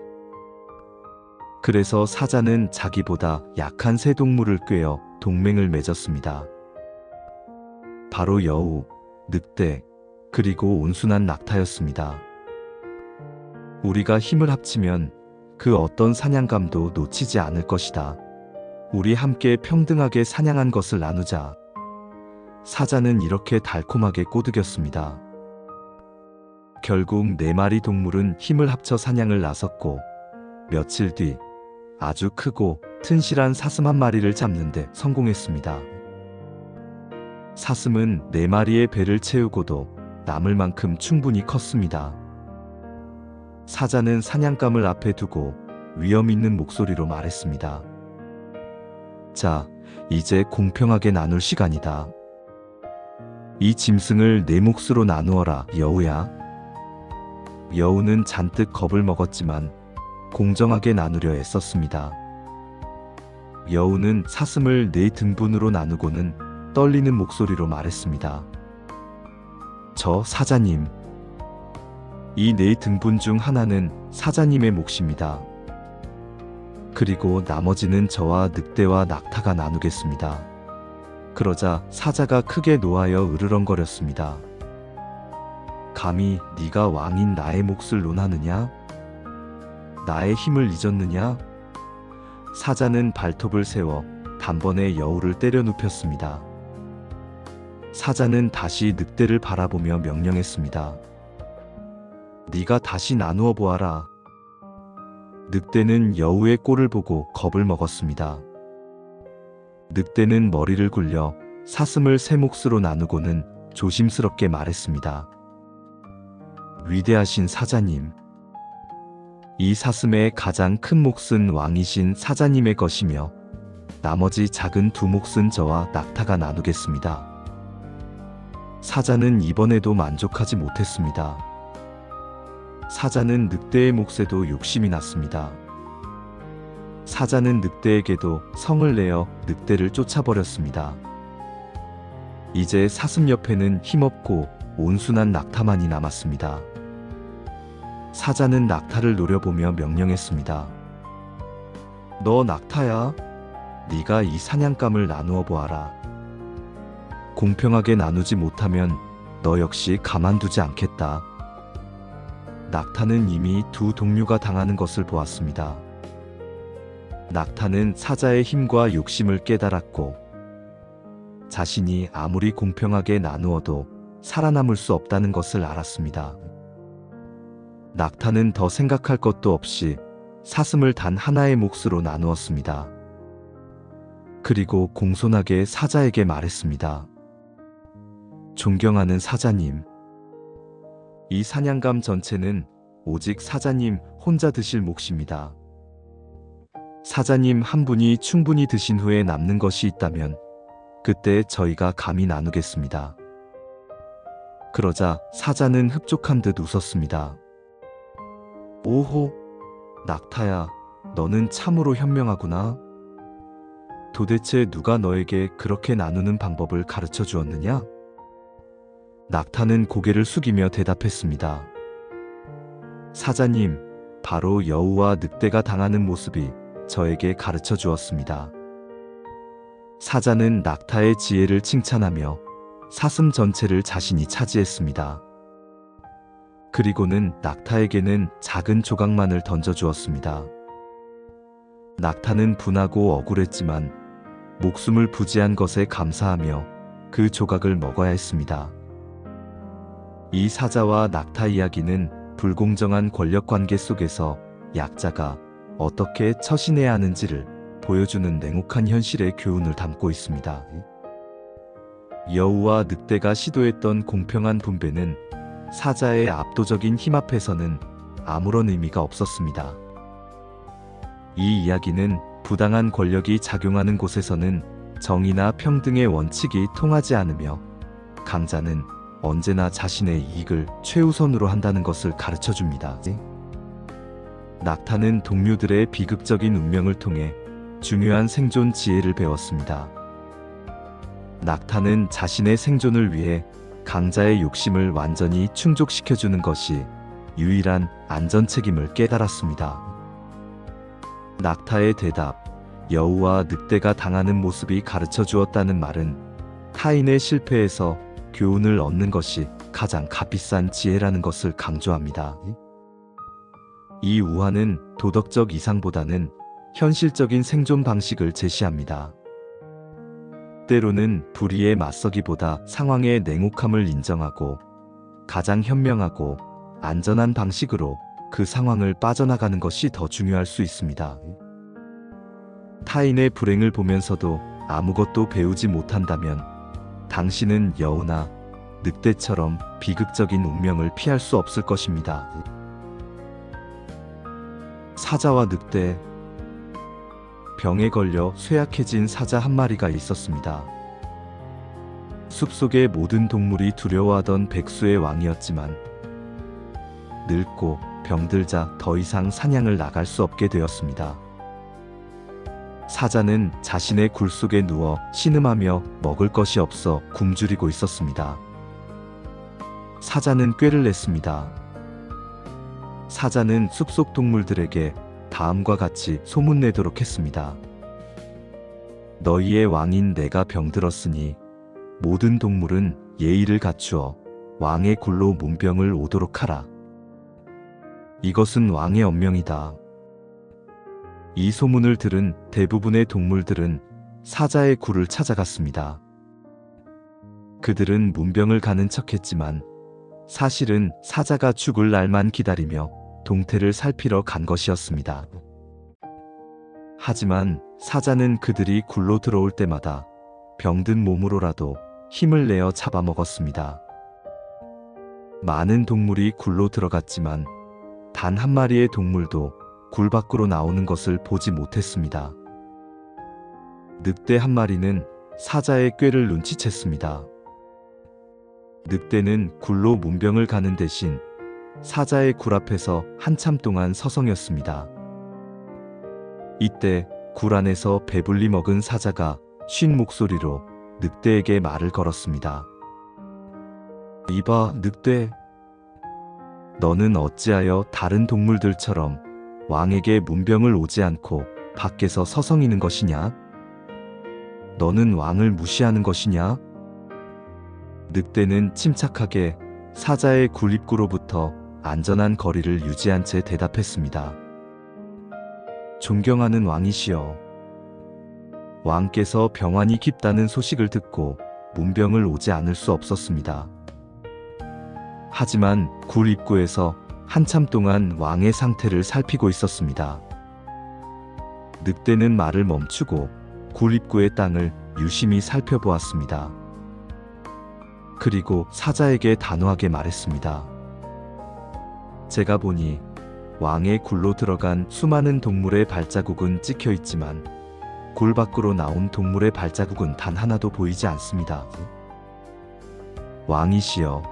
그래서 사자는 자기보다 약한 새 동물을 꾀어 동맹을 맺었습니다. 바로 여우, 늑대, 그리고 온순한 낙타였습니다. 우리가 힘을 합치면 그 어떤 사냥감도 놓치지 않을 것이다. 우리 함께 평등하게 사냥한 것을 나누자. 사자는 이렇게 달콤하게 꼬드겼습니다. 결국 4마리 동물은 힘을 합쳐 사냥을 나섰고 며칠 뒤 아주 크고 튼실한 사슴 한 마리를 잡는 데 성공했습니다. 사슴은 4마리의 배를 채우고도 남을 만큼 충분히 컸습니다. 사자는 사냥감을 앞에 두고 위험 있는 목소리로 말했습니다. 자, 이제 공평하게 나눌 시간이다. 이 짐승을 4몫으로 나누어라, 여우야. 여우는 잔뜩 겁을 먹었지만 공정하게 나누려 애썼습니다. 여우는 사슴을 4등분으로 나누고는 떨리는 목소리로 말했습니다. 저 사자님, 이 4등분 중 하나는 사자님의 몫입니다. 그리고 나머지는 저와 늑대와 낙타가 나누겠습니다. 그러자 사자가 크게 노하여 으르렁거렸습니다. 감히 네가 왕인 나의 몫을 논하느냐? 나의 힘을 잊었느냐? 사자는 발톱을 세워 단번에 여우를 때려 눕혔습니다. 사자는 다시 늑대를 바라보며 명령했습니다. 네가 다시 나누어 보아라. 늑대는 여우의 꼴을 보고 겁을 먹었습니다. 늑대는 머리를 굴려 사슴을 3몫으로 나누고는 조심스럽게 말했습니다. 위대하신 사자님, 이 사슴의 가장 큰 몫은 왕이신 사자님의 것이며 나머지 작은 2몫은 저와 낙타가 나누겠습니다. 사자는 이번에도 만족하지 못했습니다. 사자는 늑대의 몫에도 욕심이 났습니다. 사자는 늑대에게도 성을 내어 늑대를 쫓아버렸습니다. 이제 사슴 옆에는 힘없고 온순한 낙타만이 남았습니다. 사자는 낙타를 노려보며 명령했습니다. 너 낙타야? 네가 이 사냥감을 나누어 보아라. 공평하게 나누지 못하면 너 역시 가만두지 않겠다. 낙타는 이미 2 동료가 당하는 것을 보았습니다. 낙타는 사자의 힘과 욕심을 깨달았고 자신이 아무리 공평하게 나누어도 살아남을 수 없다는 것을 알았습니다. 낙타는 더 생각할 것도 없이 사슴을 단 하나의 몫으로 나누었습니다. 그리고 공손하게 사자에게 말했습니다. 존경하는 사자님, 이 사냥감 전체는 오직 사자님 혼자 드실 몫입니다. 사자님 한 분이 충분히 드신 후에 남는 것이 있다면 그때 저희가 감히 나누겠습니다. 그러자 사자는 흡족한 듯 웃었습니다. 오호, 낙타야, 너는 참으로 현명하구나. 도대체 누가 너에게 그렇게 나누는 방법을 가르쳐 주었느냐? 낙타는 고개를 숙이며 대답했습니다. 사자님, 바로 여우와 늑대가 당하는 모습이 저에게 가르쳐 주었습니다. 사자는 낙타의 지혜를 칭찬하며 사슴 전체를 자신이 차지했습니다. 그리고는 낙타에게는 작은 조각만을 던져주었습니다. 낙타는 분하고 억울했지만 목숨을 부지한 것에 감사하며 그 조각을 먹어야 했습니다. 이 사자와 낙타 이야기는 불공정한 권력 관계 속에서 약자가 어떻게 처신해야 하는지를 보여주는 냉혹한 현실의 교훈을 담고 있습니다. 여우와 늑대가 시도했던 공평한 분배는 사자의 압도적인 힘 앞에서는 아무런 의미가 없었습니다. 이 이야기는 부당한 권력이 작용하는 곳에서는 정의나 평등의 원칙이 통하지 않으며 강자는 언제나 자신의 이익을 최우선으로 한다는 것을 가르쳐 줍니다. 낙타는 동료들의 비극적인 운명을 통해 중요한 생존 지혜를 배웠습니다. 낙타는 자신의 생존을 위해 강자의 욕심을 완전히 충족시켜주는 것이 유일한 안전 책임을 깨달았습니다. 낙타의 대답, 여우와 늑대가 당하는 모습이 가르쳐 주었다는 말은 타인의 실패에서 교훈을 얻는 것이 가장 값비싼 지혜라는 것을 강조합니다. 이 우화는 도덕적 이상보다는 현실적인 생존 방식을 제시합니다. 때로는 불의에 맞서기보다 상황의 냉혹함을 인정하고 가장 현명하고 안전한 방식으로 그 상황을 빠져나가는 것이 더 중요할 수 있습니다. 타인의 불행을 보면서도 아무것도 배우지 못한다면 당신은 여우나 늑대처럼 비극적인 운명을 피할 수 없을 것입니다. 사자와 늑대. 병에 걸려 쇠약해진 사자 한 마리가 있었습니다. 숲속의 모든 동물이 두려워하던 백수의 왕이었지만 늙고 병들자 더 이상 사냥을 나갈 수 없게 되었습니다. 사자는 자신의 굴 속에 누워 신음하며 먹을 것이 없어 굶주리고 있었습니다. 사자는 꾀를 냈습니다. 사자는 숲속 동물들에게 다음과 같이 소문내도록 했습니다. 너희의 왕인 내가 병들었으니 모든 동물은 예의를 갖추어 왕의 굴로 문병을 오도록 하라. 이것은 왕의 엄명이다. 이 소문을 들은 대부분의 동물들은 사자의 굴을 찾아갔습니다. 그들은 문병을 가는 척했지만 사실은 사자가 죽을 날만 기다리며 동태를 살피러 간 것이었습니다. 하지만 사자는 그들이 굴로 들어올 때마다 병든 몸으로라도 힘을 내어 잡아먹었습니다. 많은 동물이 굴로 들어갔지만 단 한 마리의 동물도 굴 밖으로 나오는 것을 보지 못했습니다. 늑대 한 마리는 사자의 꾀를 눈치챘습니다. 늑대는 굴로 문병을 가는 대신 사자의 굴 앞에서 한참 동안 서성였습니다. 이때 굴 안에서 배불리 먹은 사자가 쉰 목소리로 늑대에게 말을 걸었습니다. 이봐, 늑대. 너는 어찌하여 다른 동물들처럼 왕에게 문병을 오지 않고 밖에서 서성이는 것이냐? 너는 왕을 무시하는 것이냐? 늑대는 침착하게 사자의 굴 입구로부터 안전한 거리를 유지한 채 대답했습니다. 존경하는 왕이시여. 왕께서 병환이 깊다는 소식을 듣고 문병을 오지 않을 수 없었습니다. 하지만 굴 입구에서 한참 동안 왕의 상태를 살피고 있었습니다. 늑대는 말을 멈추고 굴 입구의 땅을 유심히 살펴보았습니다. 그리고 사자에게 단호하게 말했습니다. 제가 보니 왕의 굴로 들어간 수많은 동물의 발자국은 찍혀 있지만 골 밖으로 나온 동물의 발자국은 단 하나도 보이지 않습니다. 왕이시여,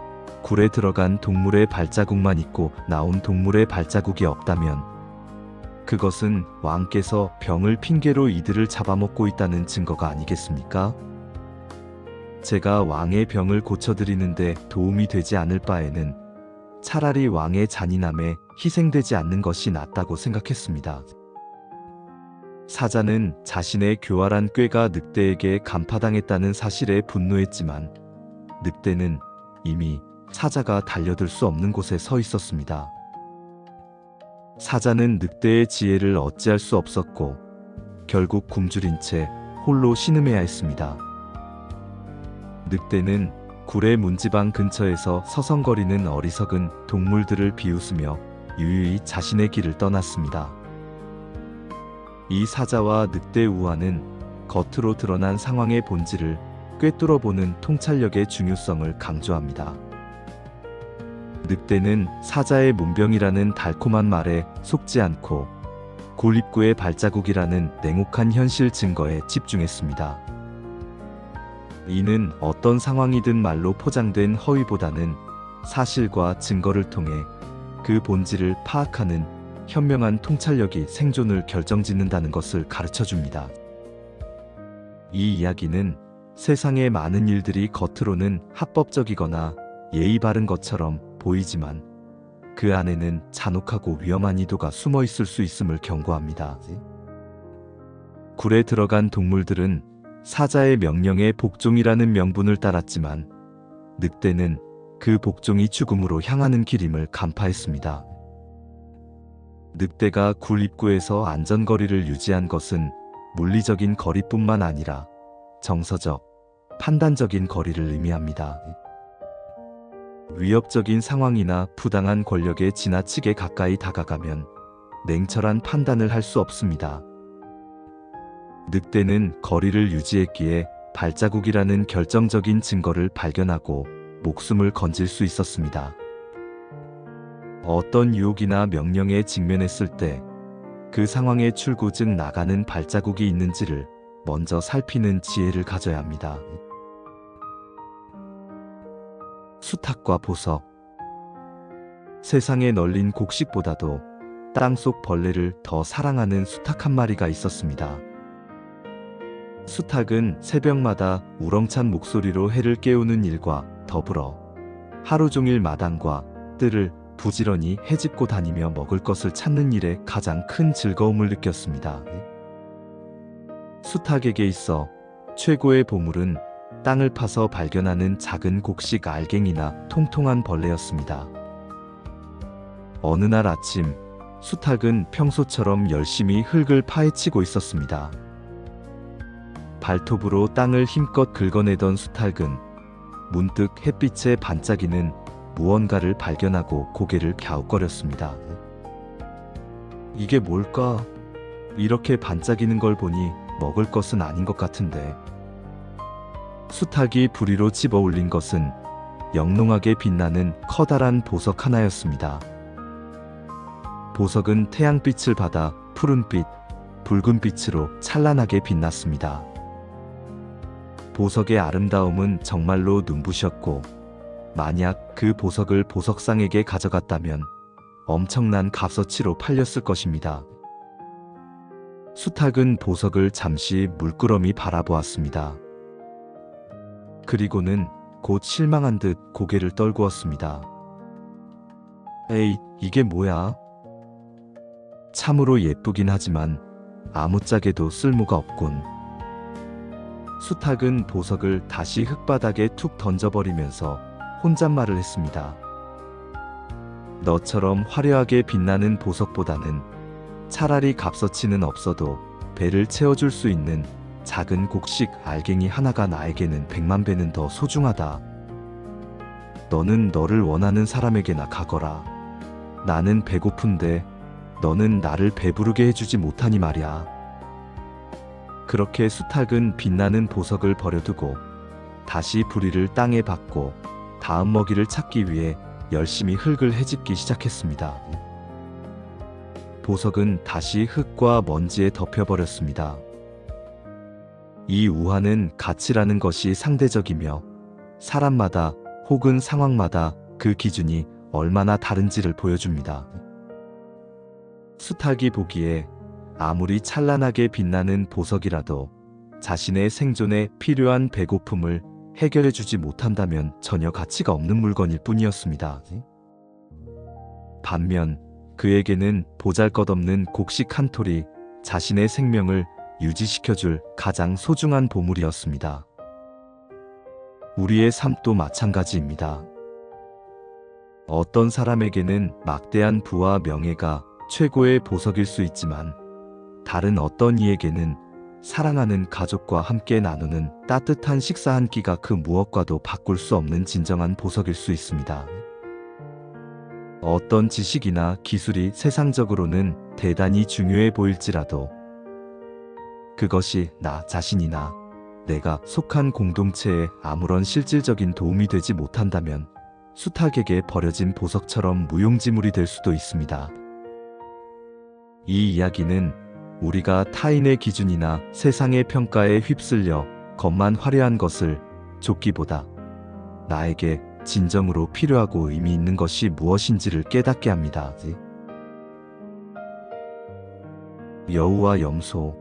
굴에 들어간 동물의 발자국만 있고 나온 동물의 발자국이 없다면 그것은 왕께서 병을 핑계로 이들을 잡아먹고 있다는 증거가 아니겠습니까? 제가 왕의 병을 고쳐드리는데 도움이 되지 않을 바에는 차라리 왕의 잔인함에 희생되지 않는 것이 낫다고 생각했습니다. 사자는 자신의 교활한 꾀가 늑대에게 간파당했다는 사실에 분노했지만 늑대는 이미 사자가 달려들 수 없는 곳에 서 있었습니다. 사자는 늑대의 지혜를 어찌할 수 없었고 결국 굶주린 채 홀로 신음해야 했습니다. 늑대는 굴의 문지방 근처에서 서성거리는 어리석은 동물들을 비웃으며 유유히 자신의 길을 떠났습니다. 이 사자와 늑대 우화는 겉으로 드러난 상황의 본질을 꿰뚫어보는 통찰력의 중요성을 강조합니다. 늑대는 사자의 문병이라는 달콤한 말에 속지 않고 굴 입구의 발자국이라는 냉혹한 현실 증거에 집중했습니다. 이는 어떤 상황이든 말로 포장된 허위보다는 사실과 증거를 통해 그 본질을 파악하는 현명한 통찰력이 생존을 결정짓는다는 것을 가르쳐줍니다. 이 이야기는 세상의 많은 일들이 겉으로는 합법적이거나 예의 바른 것처럼 보이지만 그 안에는 잔혹하고 위험한 의도가 숨어 있을 수 있음을 경고합니다. 굴에 들어간 동물들은 사자의 명령에 복종이라는 명분을 따랐지만 늑대는 그 복종이 죽음으로 향하는 길임을 간파했습니다. 늑대가 굴 입구에서 안전거리를 유지한 것은 물리적인 거리뿐만 아니라 정서적, 판단적인 거리를 의미합니다. 위협적인 상황이나 부당한 권력에 지나치게 가까이 다가가면 냉철한 판단을 할 수 없습니다. 늑대는 거리를 유지했기에 발자국이라는 결정적인 증거를 발견하고 목숨을 건질 수 있었습니다. 어떤 유혹이나 명령에 직면했을 때 그 상황의 출구 즉 나가는 발자국이 있는지를 먼저 살피는 지혜를 가져야 합니다. 수탉과 보석. 세상에 널린 곡식보다도 땅속 벌레를 더 사랑하는 수탉 한 마리가 있었습니다. 수탉은 새벽마다 우렁찬 목소리로 해를 깨우는 일과 더불어 하루 종일 마당과 뜰을 부지런히 헤집고 다니며 먹을 것을 찾는 일에 가장 큰 즐거움을 느꼈습니다. 수탉에게 있어 최고의 보물은 땅을 파서 발견하는 작은 곡식 알갱이나 통통한 벌레였습니다. 어느 날 아침, 수탉은 평소처럼 열심히 흙을 파헤치고 있었습니다. 발톱으로 땅을 힘껏 긁어내던 수탉은 문득 햇빛에 반짝이는 무언가를 발견하고 고개를 갸웃거렸습니다. 이게 뭘까? 이렇게 반짝이는 걸 보니 먹을 것은 아닌 것 같은데. 수탉이 부리로 집어 올린 것은 영롱하게 빛나는 커다란 보석 하나였습니다. 보석은 태양빛을 받아 푸른빛, 붉은빛으로 찬란하게 빛났습니다. 보석의 아름다움은 정말로 눈부셨고 만약 그 보석을 보석상에게 가져갔다면 엄청난 값어치로 팔렸을 것입니다. 수탉은 보석을 잠시 물끄러미 바라보았습니다. 그리고는 곧 실망한 듯 고개를 떨구었습니다. 에이, 이게 뭐야? 참으로 예쁘긴 하지만 아무짝에도 쓸모가 없군. 수탉은 보석을 다시 흙바닥에 툭 던져버리면서 혼잣말을 했습니다. 너처럼 화려하게 빛나는 보석보다는 차라리 값어치는 없어도 배를 채워줄 수 있는 작은 곡식 알갱이 하나가 나에게는 100만 배는 더 소중하다. 너는 너를 원하는 사람에게나 가거라. 나는 배고픈데 너는 나를 배부르게 해주지 못하니 말이야. 그렇게 수탉은 빛나는 보석을 버려두고 다시 부리를 땅에 박고 다음 먹이를 찾기 위해 열심히 흙을 헤집기 시작했습니다. 보석은 다시 흙과 먼지에 덮여버렸습니다. 이 우화는 가치라는 것이 상대적이며 사람마다 혹은 상황마다 그 기준이 얼마나 다른지를 보여줍니다. 수탉이 보기에 아무리 찬란하게 빛나는 보석이라도 자신의 생존에 필요한 배고픔을 해결해주지 못한다면 전혀 가치가 없는 물건일 뿐이었습니다. 반면 그에게는 보잘것없는 곡식 한 톨이 자신의 생명을 유지시켜줄 가장 소중한 보물이었습니다. 우리의 삶도 마찬가지입니다. 어떤 사람에게는 막대한 부와 명예가 최고의 보석일 수 있지만 다른 어떤 이에게는 사랑하는 가족과 함께 나누는 따뜻한 식사 한 끼가 그 무엇과도 바꿀 수 없는 진정한 보석일 수 있습니다. 어떤 지식이나 기술이 세상적으로는 대단히 중요해 보일지라도 그것이 나 자신이나 내가 속한 공동체에 아무런 실질적인 도움이 되지 못한다면 수탉에게 버려진 보석처럼 무용지물이 될 수도 있습니다. 이 이야기는 우리가 타인의 기준이나 세상의 평가에 휩쓸려 겉만 화려한 것을 쫓기보다 나에게 진정으로 필요하고 의미 있는 것이 무엇인지를 깨닫게 합니다. 여우와 염소.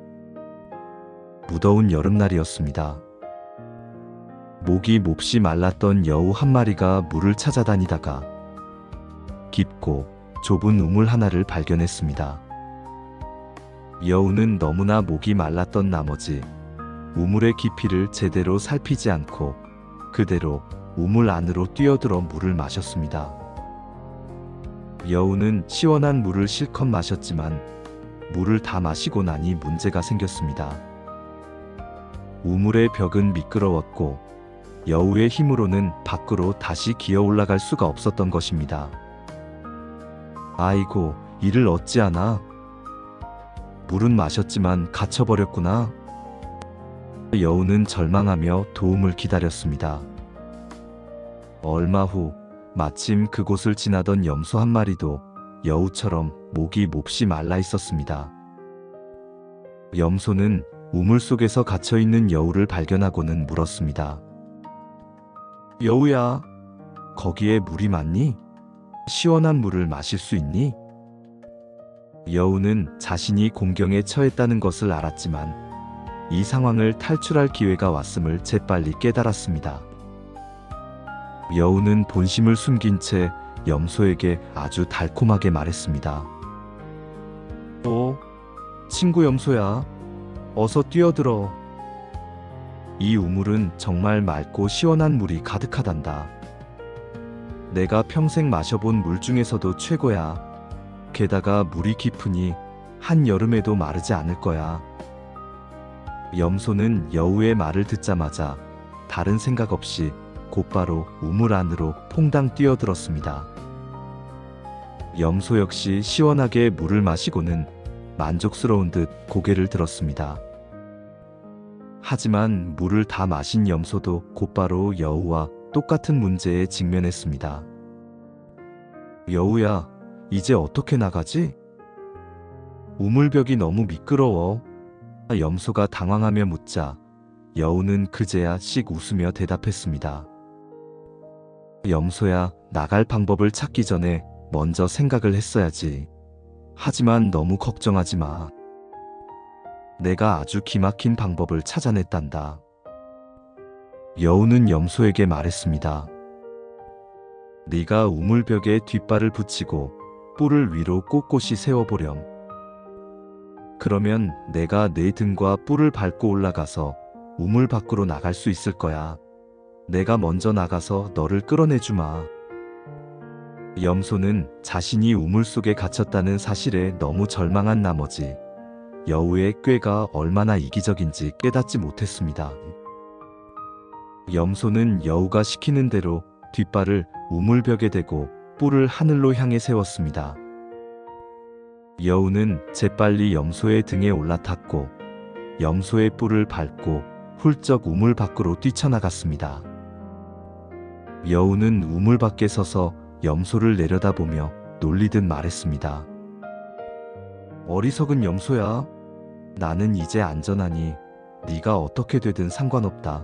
무더운 여름날이었습니다. 목이 몹시 말랐던 여우 한 마리가 물을 찾아다니다가 깊고 좁은 우물 하나를 발견했습니다. 여우는 너무나 목이 말랐던 나머지 우물의 깊이를 제대로 살피지 않고 그대로 우물 안으로 뛰어들어 물을 마셨습니다. 여우는 시원한 물을 실컷 마셨지만 물을 다 마시고 나니 문제가 생겼습니다. 우물의 벽은 미끄러웠고 여우의 힘으로는 밖으로 다시 기어 올라갈 수가 없었던 것입니다. 아이고, 이를 어찌하나? 물은 마셨지만 갇혀버렸구나. 여우는 절망하며 도움을 기다렸습니다. 얼마 후 마침 그곳을 지나던 염소 한 마리도 여우처럼 목이 몹시 말라 있었습니다. 염소는 우물 속에서 갇혀있는 여우를 발견하고는 물었습니다. 여우야, 거기에 물이 많니? 시원한 물을 마실 수 있니? 여우는 자신이 공경에 처했다는 것을 알았지만 이 상황을 탈출할 기회가 왔음을 재빨리 깨달았습니다. 여우는 본심을 숨긴 채 염소에게 아주 달콤하게 말했습니다. 친구 염소야, 어서 뛰어들어. 이 우물은 정말 맑고 시원한 물이 가득하단다. 내가 평생 마셔본 물 중에서도 최고야. 게다가 물이 깊으니 한여름에도 마르지 않을 거야. 염소는 여우의 말을 듣자마자 다른 생각 없이 곧바로 우물 안으로 퐁당 뛰어들었습니다. 염소 역시 시원하게 물을 마시고는 만족스러운 듯 고개를 들었습니다. 하지만 물을 다 마신 염소도 곧바로 여우와 똑같은 문제에 직면했습니다. 여우야, 이제 어떻게 나가지? 우물벽이 너무 미끄러워. 염소가 당황하며 묻자 여우는 그제야 씩 웃으며 대답했습니다. 염소야, 나갈 방법을 찾기 전에 먼저 생각을 했어야지. 하지만 너무 걱정하지 마. 내가 아주 기막힌 방법을 찾아냈단다. 여우는 염소에게 말했습니다. 네가 우물벽에 뒷발을 붙이고 뿔을 위로 꼿꼿이 세워보렴. 그러면 내가 네 등과 뿔을 밟고 올라가서 우물 밖으로 나갈 수 있을 거야. 내가 먼저 나가서 너를 끌어내주마. 염소는 자신이 우물 속에 갇혔다는 사실에 너무 절망한 나머지 여우의 꾀가 얼마나 이기적인지 깨닫지 못했습니다. 염소는 여우가 시키는 대로 뒷발을 우물벽에 대고 뿔을 하늘로 향해 세웠습니다. 여우는 재빨리 염소의 등에 올라탔고 염소의 뿔을 밟고 훌쩍 우물 밖으로 뛰쳐나갔습니다. 여우는 우물 밖에 서서 염소를 내려다보며 놀리듯 말했습니다. 어리석은 염소야, 나는 이제 안전하니 네가 어떻게 되든 상관없다.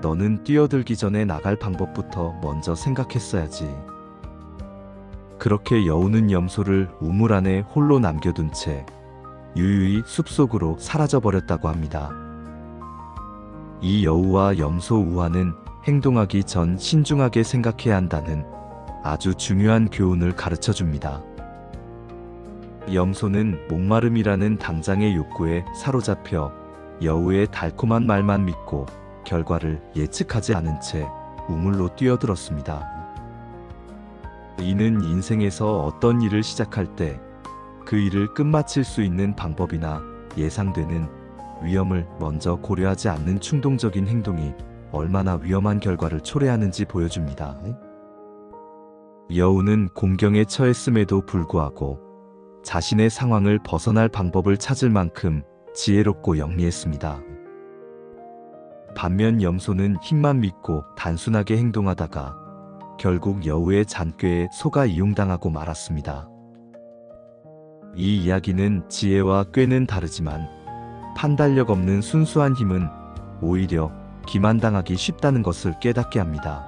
너는 뛰어들기 전에 나갈 방법부터 먼저 생각했어야지. 그렇게 여우는 염소를 우물 안에 홀로 남겨둔 채 유유히 숲속으로 사라져버렸다고 합니다. 이 여우와 염소 우화는 행동하기 전 신중하게 생각해야 한다는 아주 중요한 교훈을 가르쳐 줍니다. 염소는 목마름이라는 당장의 욕구에 사로잡혀 여우의 달콤한 말만 믿고 결과를 예측하지 않은 채 우물로 뛰어들었습니다. 이는 인생에서 어떤 일을 시작할 때 그 일을 끝마칠 수 있는 방법이나 예상되는 위험을 먼저 고려하지 않는 충동적인 행동이 얼마나 위험한 결과를 초래하는지 보여줍니다. 여우는 공경에 처했음에도 불구하고 자신의 상황을 벗어날 방법을 찾을 만큼 지혜롭고 영리했습니다. 반면 염소는 힘만 믿고 단순하게 행동하다가 결국 여우의 잔꾀에 속아 이용당하고 말았습니다. 이 이야기는 지혜와 꾀는 다르지만 판단력 없는 순수한 힘은 오히려 기만당하기 쉽다는 것을 깨닫게 합니다.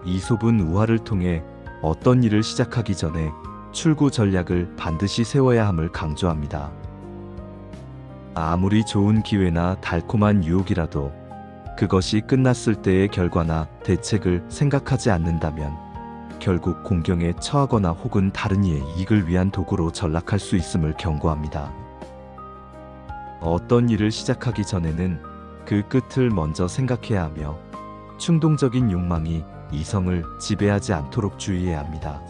이솝은 우화를 통해 어떤 일을 시작하기 전에 출구 전략을 반드시 세워야 함을 강조합니다. 아무리 좋은 기회나 달콤한 유혹이라도 그것이 끝났을 때의 결과나 대책을 생각하지 않는다면 결국 공경에 처하거나 혹은 다른 이의 이익을 위한 도구로 전락할 수 있음을 경고합니다. 어떤 일을 시작하기 전에는 그 끝을 먼저 생각해야 하며 충동적인 욕망이 이성을 지배하지 않도록 주의해야 합니다.